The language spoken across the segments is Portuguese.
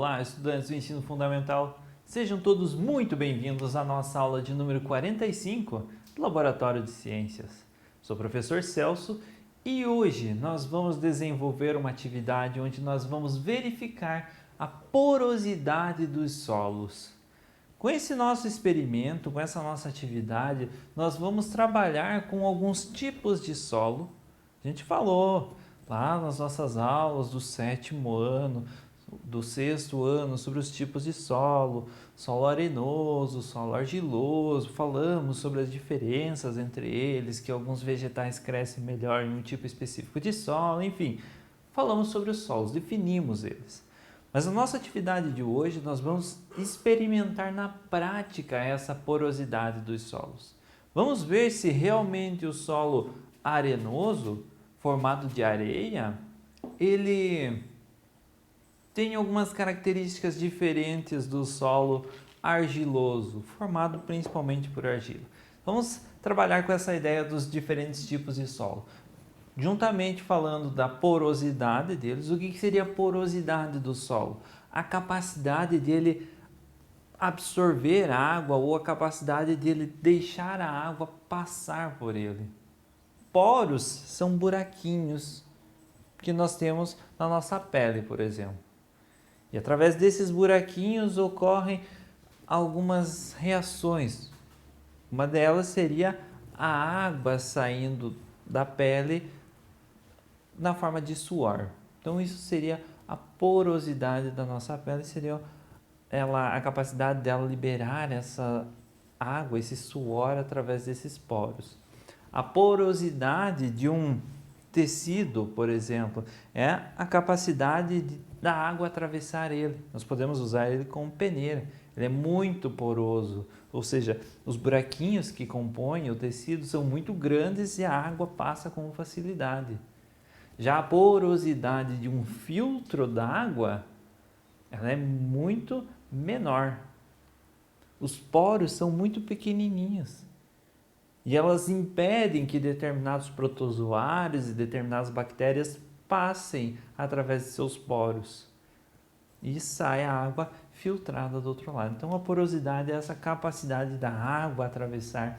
Olá, estudantes do ensino fundamental. Sejam todos muito bem-vindos à nossa aula de número 45 do Laboratório de Ciências. Sou o professor Celso e hoje nós vamos desenvolver uma atividade onde nós vamos verificar a porosidade dos solos. Com esse nosso experimento, com essa nossa atividade, nós vamos trabalhar com alguns tipos de solo. A gente falou lá nas nossas aulas do sétimo ano, do sexto ano, sobre os tipos de solo, solo arenoso, solo argiloso, falamos sobre as diferenças entre eles, que alguns vegetais crescem melhor em um tipo específico de solo, enfim, falamos sobre os solos, definimos eles. Mas na nossa atividade de hoje, nós vamos experimentar na prática essa porosidade dos solos. Vamos ver se realmente o solo arenoso, formado de areia, ele tem algumas características diferentes do solo argiloso, formado principalmente por argila. Vamos trabalhar com essa ideia dos diferentes tipos de solo. Juntamente falando da porosidade deles, o que seria a porosidade do solo? A capacidade dele absorver água ou a capacidade dele deixar a água passar por ele. Poros são buraquinhos que nós temos na nossa pele, por exemplo. E através desses buraquinhos ocorrem algumas reações. Uma delas seria a água saindo da pele na forma de suor. Então isso seria a porosidade da nossa pele, seria a capacidade dela liberar essa água, esse suor através desses poros. A porosidade de um tecido, por exemplo, é a capacidade da água atravessar ele. Nós podemos usar ele como peneira. Ele é muito poroso, ou seja, os buraquinhos que compõem o tecido são muito grandes e a água passa com facilidade. Já a porosidade de um filtro d'água, ela é muito menor. Os poros são muito pequenininhos e elas impedem que determinados protozoários e determinadas bactérias passem através de seus poros e sai a água filtrada do outro lado. Então a porosidade é essa capacidade da água atravessar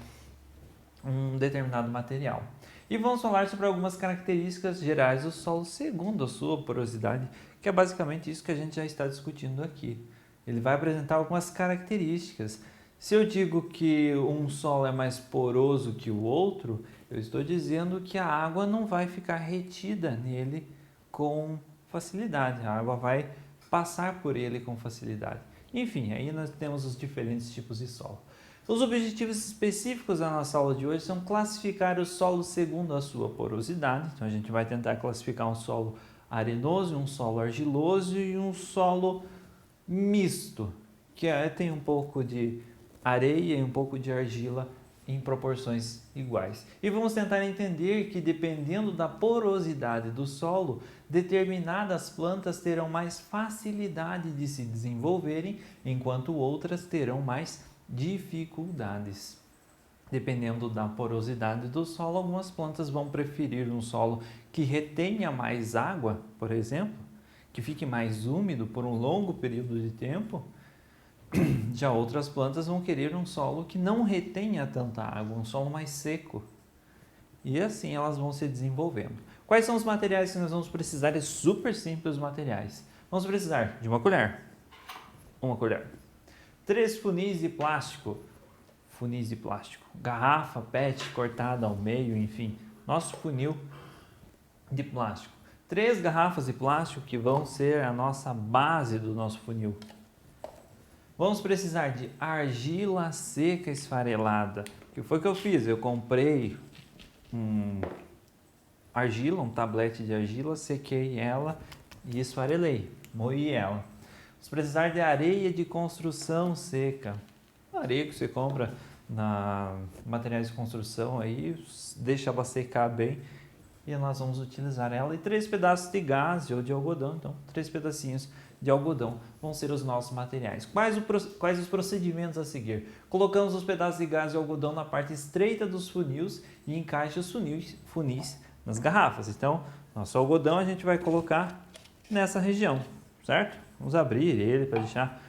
um determinado material. E vamos falar sobre algumas características gerais do solo segundo a sua porosidade, que é basicamente isso que a gente já está discutindo aqui. Ele vai apresentar algumas características. Se eu digo que um solo é mais poroso que o outro, eu estou dizendo que a água não vai ficar retida nele com facilidade. A água vai passar por ele com facilidade. Enfim, aí nós temos os diferentes tipos de solo. Os objetivos específicos da nossa aula de hoje são classificar o solo segundo a sua porosidade. Então a gente vai tentar classificar um solo arenoso, um solo argiloso e um solo misto, que tem um pouco de areia e um pouco de argila em proporções iguais. E vamos tentar entender que dependendo da porosidade do solo, determinadas plantas terão mais facilidade de se desenvolverem, enquanto outras terão mais dificuldades. Dependendo da porosidade do solo, algumas plantas vão preferir um solo que retenha mais água, por exemplo, que fique mais úmido por um longo período de tempo. Já outras plantas vão querer um solo que não retenha tanta água, um solo mais seco. E assim elas vão se desenvolvendo. Quais são os materiais que nós vamos precisar? É super simples os materiais. Vamos precisar de uma colher, 3 funis de plástico, garrafa PET cortada ao meio, enfim, nosso funil de plástico. 3 garrafas de plástico que vão ser a nossa base do nosso funil. Vamos precisar de argila seca esfarelada. O que foi que eu fiz? Eu comprei um tablete de argila, sequei ela e esfarelei, moí ela. Vamos precisar de areia de construção seca. A areia que você compra na materiais de construção aí, deixa ela secar bem e nós vamos utilizar ela. E 3 pedaços de gaze ou de algodão, então 3 pedacinhos de algodão vão ser os nossos materiais. Quais os procedimentos a seguir? Colocamos os pedaços de gaze e algodão na parte estreita dos funis e encaixe os funis nas garrafas. Então, nosso algodão a gente vai colocar nessa região, certo? Vamos abrir ele para deixar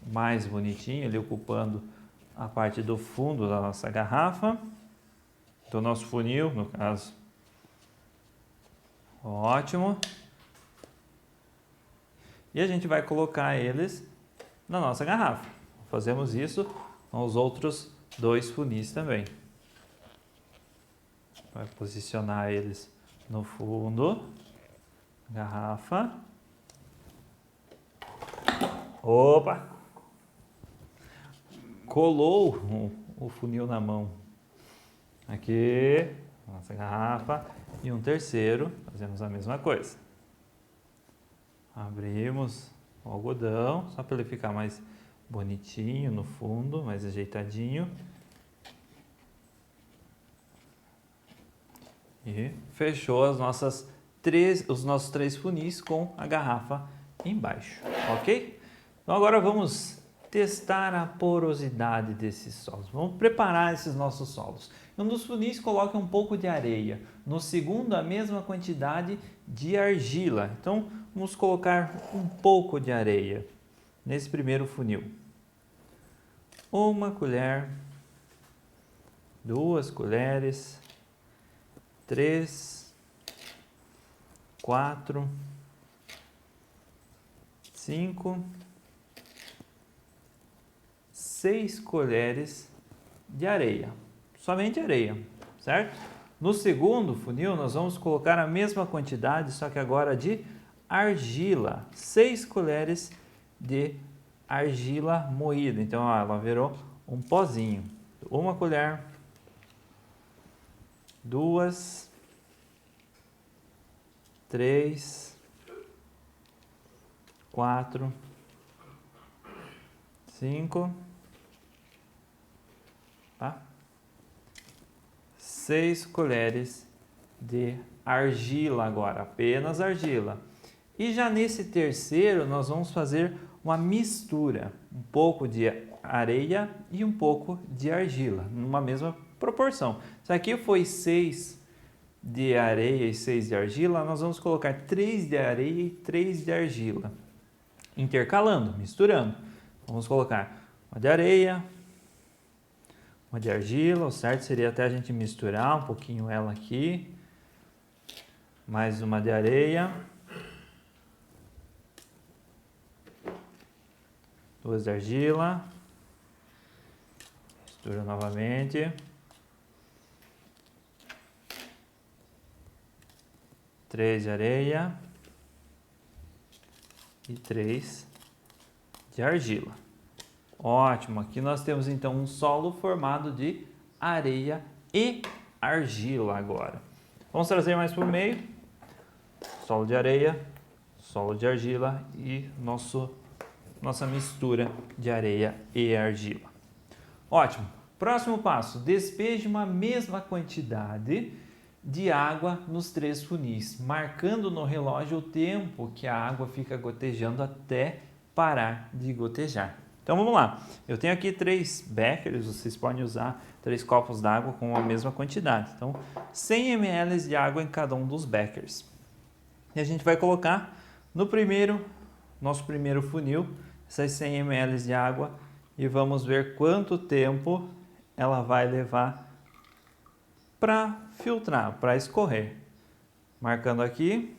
mais bonitinho, ele ocupando a parte do fundo da nossa garrafa, do nosso funil, no caso. Ótimo. E a gente vai colocar eles na nossa garrafa. Fazemos isso com os outros 2 funis também. Vai posicionar eles no fundo, garrafa. Opa! Colou o funil na mão. Aqui, nossa garrafa. E um terceiro, fazemos a mesma coisa. Abrimos o algodão, só para ele ficar mais bonitinho no fundo, mais ajeitadinho. E fechou os nossos 3 funis com a garrafa embaixo, ok? Então agora vamos testar a porosidade desses solos. Vamos preparar esses nossos solos. Um dos funis coloque um pouco de areia, no segundo a mesma quantidade de argila. Então vamos colocar um pouco de areia nesse primeiro funil. 1 colher, 2 colheres, 3, 4, 5, 6 colheres de areia, somente areia, certo? No segundo funil nós vamos colocar a mesma quantidade, só que agora de argila, 6 colheres de argila moída. Então ó, ela virou um pozinho. 1 colher, 2, 3, 4, 5, tá? 6 colheres de argila agora, apenas argila. E já nesse terceiro nós vamos fazer uma mistura, um pouco de areia e um pouco de argila, numa mesma proporção. Se aqui foi 6 de areia e 6 de argila, nós vamos colocar 3 de areia e 3 de argila, intercalando, misturando. Vamos colocar uma de areia, uma de argila, o certo seria até a gente misturar um pouquinho ela aqui, mais uma de areia, 2 de argila, mistura novamente, 3 de areia e 3 de argila. Ótimo, aqui nós temos então um solo formado de areia e argila agora. Vamos trazer mais para o meio, solo de areia, solo de argila e nossa mistura de areia e argila. Ótimo, próximo passo, despeje uma mesma quantidade de água nos 3 funis, marcando no relógio o tempo que a água fica gotejando até parar de gotejar. Então vamos lá, eu tenho aqui 3 beckers, vocês podem usar 3 copos d'água com a mesma quantidade. Então 100 ml de água em cada um dos beckers. E a gente vai colocar no nosso primeiro funil, essas 100 ml de água e vamos ver quanto tempo ela vai levar para filtrar, para escorrer. Marcando aqui,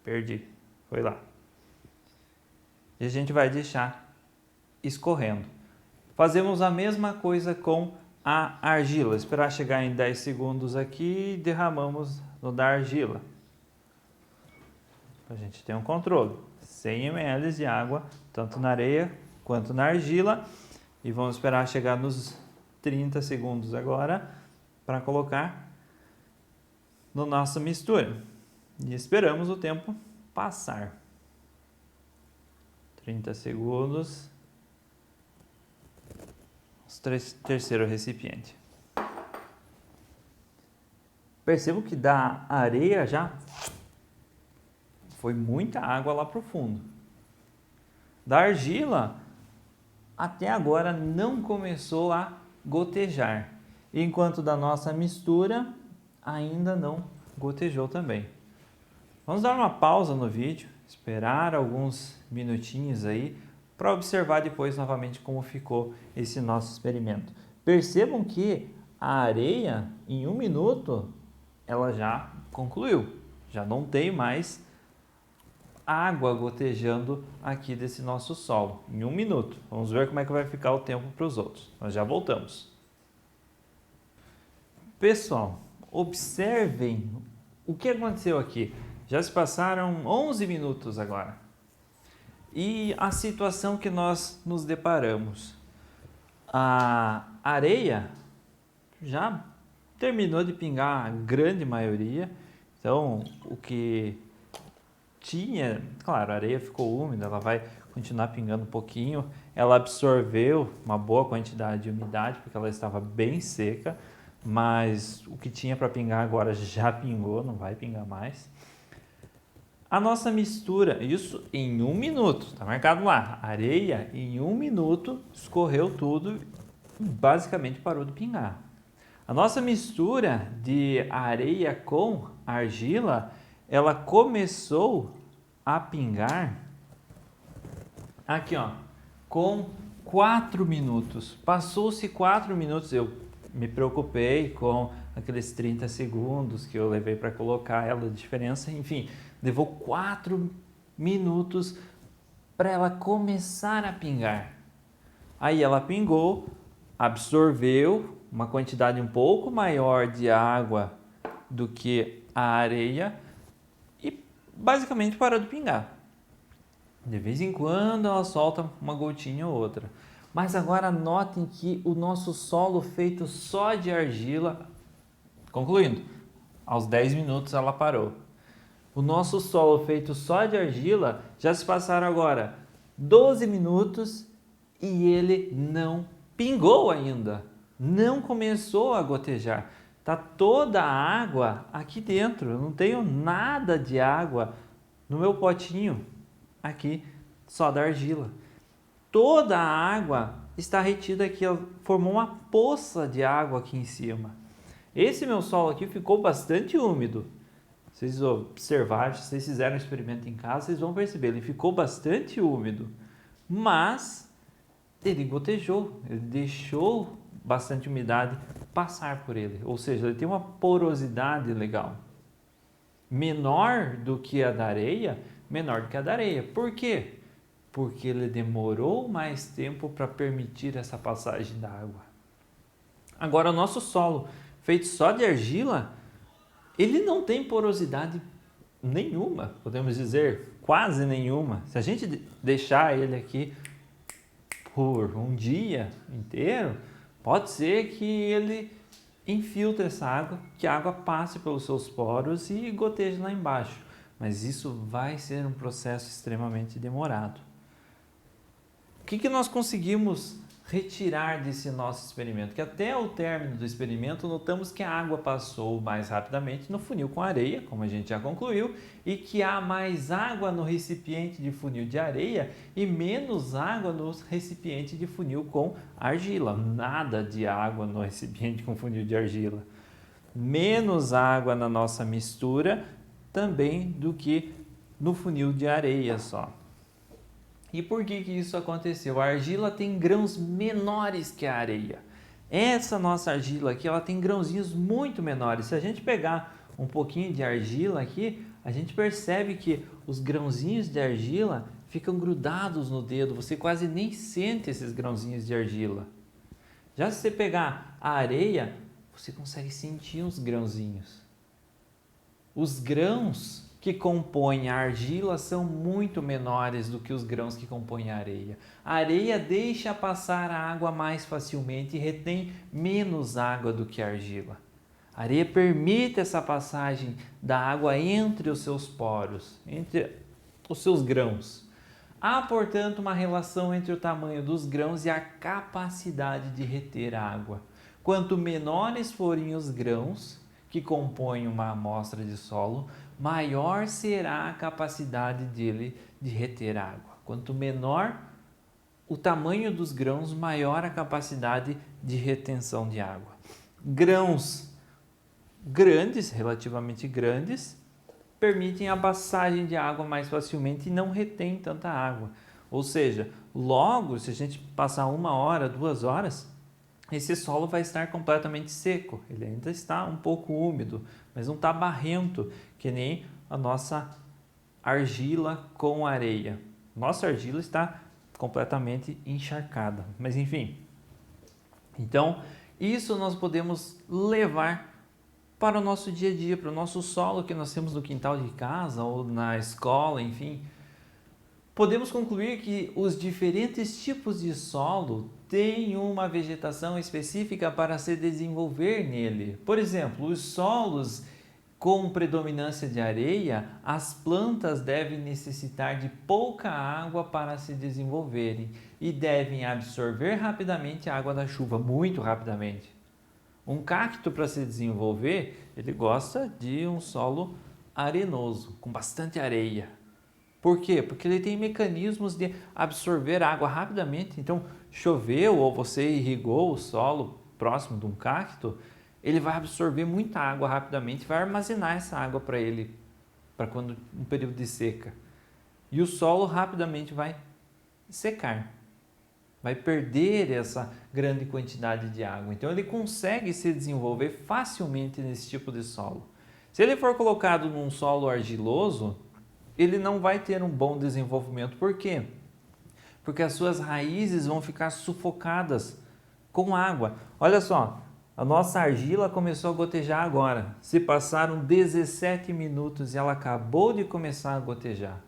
perdi, foi lá. E a gente vai deixar escorrendo. Fazemos a mesma coisa com a argila. Esperar chegar em 10 segundos aqui e derramamos no da argila. A gente tem um controle. 100 ml de água, tanto na areia quanto na argila. E vamos esperar chegar nos 30 segundos agora para colocar na nossa mistura. E esperamos o tempo passar. 30 segundos. Terceiro recipiente. Percebo que da areia já foi muita água lá para o fundo. Da argila, até agora não começou a gotejar. Enquanto da nossa mistura, ainda não gotejou também. Vamos dar uma pausa no vídeo, esperar alguns minutinhos aí para observar depois novamente como ficou esse nosso experimento. Percebam que a areia, em 1 minuto, ela já concluiu, já não tem mais água gotejando aqui desse nosso solo, em 1 minuto. Vamos ver como é que vai ficar o tempo para os outros. Nós já voltamos. Pessoal, observem o que aconteceu aqui. Já se passaram 11 minutos agora. E a situação que nós nos deparamos. A areia já terminou de pingar a grande maioria. Então, o que tinha, claro, a areia ficou úmida, ela vai continuar pingando um pouquinho. Ela absorveu uma boa quantidade de umidade, porque ela estava bem seca, mas o que tinha para pingar agora já pingou, não vai pingar mais. A nossa mistura, isso em 1 minuto, está marcado lá, areia em 1 minuto escorreu tudo e basicamente parou de pingar. A nossa mistura de areia com argila, ela começou a pingar aqui, ó, com 4 minutos. Passou-se 4 minutos, eu me preocupei com aqueles 30 segundos que eu levei para colocar ela de diferença, enfim, levou 4 minutos para ela começar a pingar. Aí ela pingou, absorveu uma quantidade um pouco maior de água do que a areia e basicamente parou de pingar. De vez em quando ela solta uma gotinha ou outra. Mas agora notem que o nosso solo feito só de argila, concluindo, aos 10 minutos ela parou. O nosso solo feito só de argila já se passaram agora 12 minutos e ele não pingou ainda. Não começou a gotejar. Está toda a água aqui dentro. Eu não tenho nada de água no meu potinho aqui, só da argila. Toda a água está retida aqui, ela formou uma poça de água aqui em cima. Esse meu solo aqui ficou bastante úmido. Vocês observaram, se vocês fizeram um experimento em casa, vocês vão perceber, ele ficou bastante úmido, mas ele gotejou, ele deixou bastante umidade passar por ele, ou seja, ele tem uma porosidade legal. Menor do que a da areia, menor do que a da areia. Por quê? Porque ele demorou mais tempo para permitir essa passagem da água. Agora, o nosso solo, feito só de argila, ele não tem porosidade nenhuma, podemos dizer, quase nenhuma. Se a gente deixar ele aqui por um dia inteiro, pode ser que ele infiltre essa água, que a água passe pelos seus poros e goteje lá embaixo. Mas isso vai ser um processo extremamente demorado. O que nós conseguimos retirar desse nosso experimento? Que até o término do experimento notamos que a água passou mais rapidamente no funil com areia, como a gente já concluiu, e que há mais água no recipiente de funil de areia e menos água no recipiente de funil com argila. Nada de água no recipiente com funil de argila. Menos água na nossa mistura também do que no funil de areia só. E por que isso aconteceu? A argila tem grãos menores que a areia. Essa nossa argila aqui, ela tem grãozinhos muito menores. Se a gente pegar um pouquinho de argila aqui, a gente percebe que os grãozinhos de argila ficam grudados no dedo. Você quase nem sente esses grãozinhos de argila. Já se você pegar a areia, você consegue sentir uns grãozinhos. Os grãos que compõem a argila são muito menores do que os grãos que compõem a areia. A areia deixa passar a água mais facilmente e retém menos água do que a argila. A areia permite essa passagem da água entre os seus poros, entre os seus grãos. Há, portanto, uma relação entre o tamanho dos grãos e a capacidade de reter água. Quanto menores forem os grãos que compõem uma amostra de solo, maior será a capacidade dele de reter água. Quanto menor o tamanho dos grãos, maior a capacidade de retenção de água. Grãos grandes, relativamente grandes, permitem a passagem de água mais facilmente e não retém tanta água. Ou seja, logo, se a gente passar 1 hora, 2 horas, esse solo vai estar completamente seco. Ele ainda está um pouco úmido, mas não está barrento, que nem a nossa argila com areia. Nossa argila está completamente encharcada. Mas enfim, então isso nós podemos levar para o nosso dia a dia, para o nosso solo que nós temos no quintal de casa ou na escola, enfim. Podemos concluir que os diferentes tipos de solo têm uma vegetação específica para se desenvolver nele. Por exemplo, os solos com predominância de areia, as plantas devem necessitar de pouca água para se desenvolverem e devem absorver rapidamente a água da chuva, muito rapidamente. Um cacto, para se desenvolver, ele gosta de um solo arenoso, com bastante areia. Por quê? Porque ele tem mecanismos de absorver água rapidamente. Então, choveu ou você irrigou o solo próximo de um cacto, ele vai absorver muita água rapidamente, vai armazenar essa água para ele, para quando um período de seca. E o solo rapidamente vai secar, vai perder essa grande quantidade de água. Então ele consegue se desenvolver facilmente nesse tipo de solo. Se ele for colocado num solo argiloso, ele não vai ter um bom desenvolvimento. Por quê? Porque as suas raízes vão ficar sufocadas com água. Olha só, a nossa argila começou a gotejar agora. Se passaram 17 minutos e ela acabou de começar a gotejar.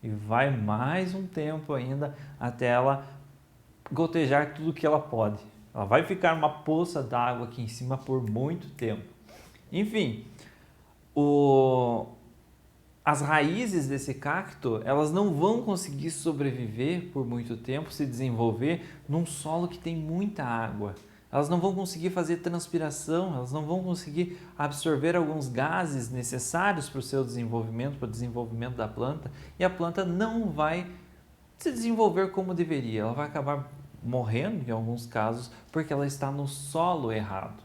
E vai mais um tempo ainda até ela gotejar tudo que ela pode. Ela vai ficar uma poça d'água aqui em cima por muito tempo. Enfim, as raízes desse cacto, elas não vão conseguir sobreviver por muito tempo, se desenvolver num solo que tem muita água. Elas não vão conseguir fazer transpiração, elas não vão conseguir absorver alguns gases necessários para o seu desenvolvimento, para o desenvolvimento da planta, e a planta não vai se desenvolver como deveria. Ela vai acabar morrendo em alguns casos porque ela está no solo errado.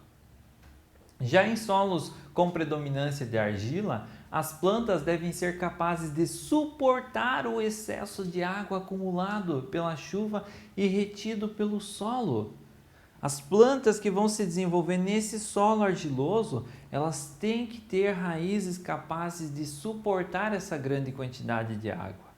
Já em solos com predominância de argila, as plantas devem ser capazes de suportar o excesso de água acumulado pela chuva e retido pelo solo. As plantas que vão se desenvolver nesse solo argiloso, elas têm que ter raízes capazes de suportar essa grande quantidade de água.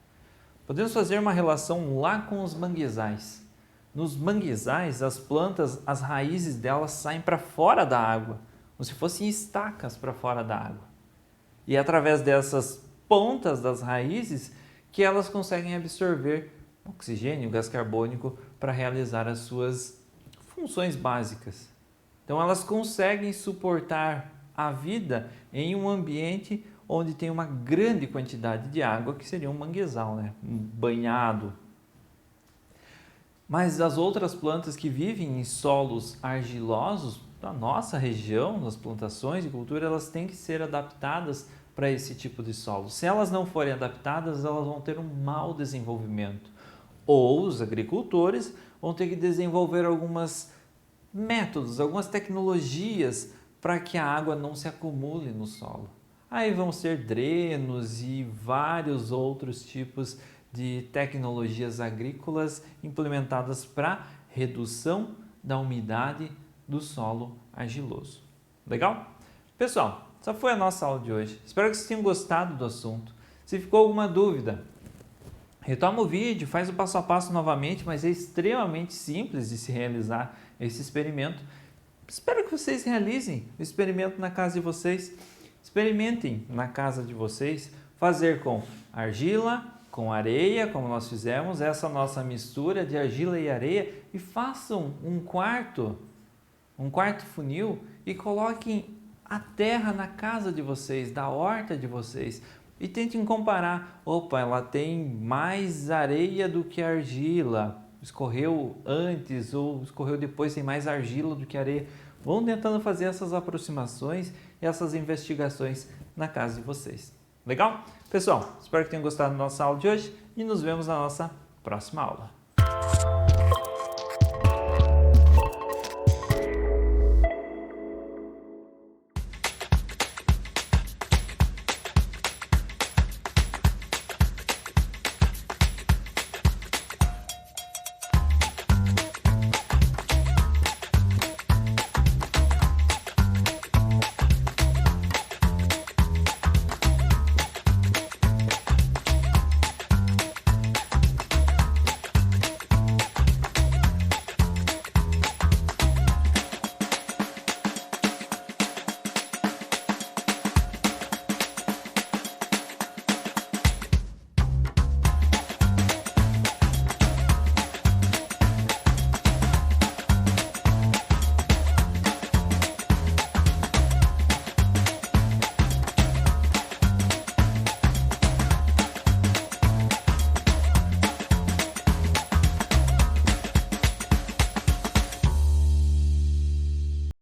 Podemos fazer uma relação lá com os manguezais. Nos manguezais, as plantas, as raízes delas saem para fora da água, como se fossem estacas para fora da água. E é através dessas pontas das raízes que elas conseguem absorver oxigênio, gás carbônico para realizar as suas funções básicas. Então elas conseguem suportar a vida em um ambiente onde tem uma grande quantidade de água, que seria um manguezal, né? Um banhado. Mas as outras plantas que vivem em solos argilosos, da nossa região, das plantações e cultura, elas têm que ser adaptadas para esse tipo de solo. Se elas não forem adaptadas, elas vão ter um mau desenvolvimento. Ou os agricultores vão ter que desenvolver alguns métodos, algumas tecnologias para que a água não se acumule no solo. Aí vão ser drenos e vários outros tipos de tecnologias agrícolas implementadas para redução da umidade do solo argiloso. Legal? Pessoal, essa foi a nossa aula de hoje. Espero que vocês tenham gostado do assunto. Se ficou alguma dúvida, retoma o vídeo, faz o passo a passo novamente, mas é extremamente simples de se realizar esse experimento. Espero que vocês realizem o experimento na casa de vocês. Experimentem na casa de vocês fazer com argila, com areia, como nós fizemos, essa nossa mistura de argila e areia, e façam um quarto funil e coloquem a terra na casa de vocês, da horta de vocês, e tentem comparar. Opa, ela tem mais areia do que argila, escorreu antes ou escorreu depois, tem mais argila do que areia. Vão tentando fazer essas aproximações e essas investigações na casa de vocês. Legal? Pessoal, espero que tenham gostado da nossa aula de hoje e nos vemos na nossa próxima aula.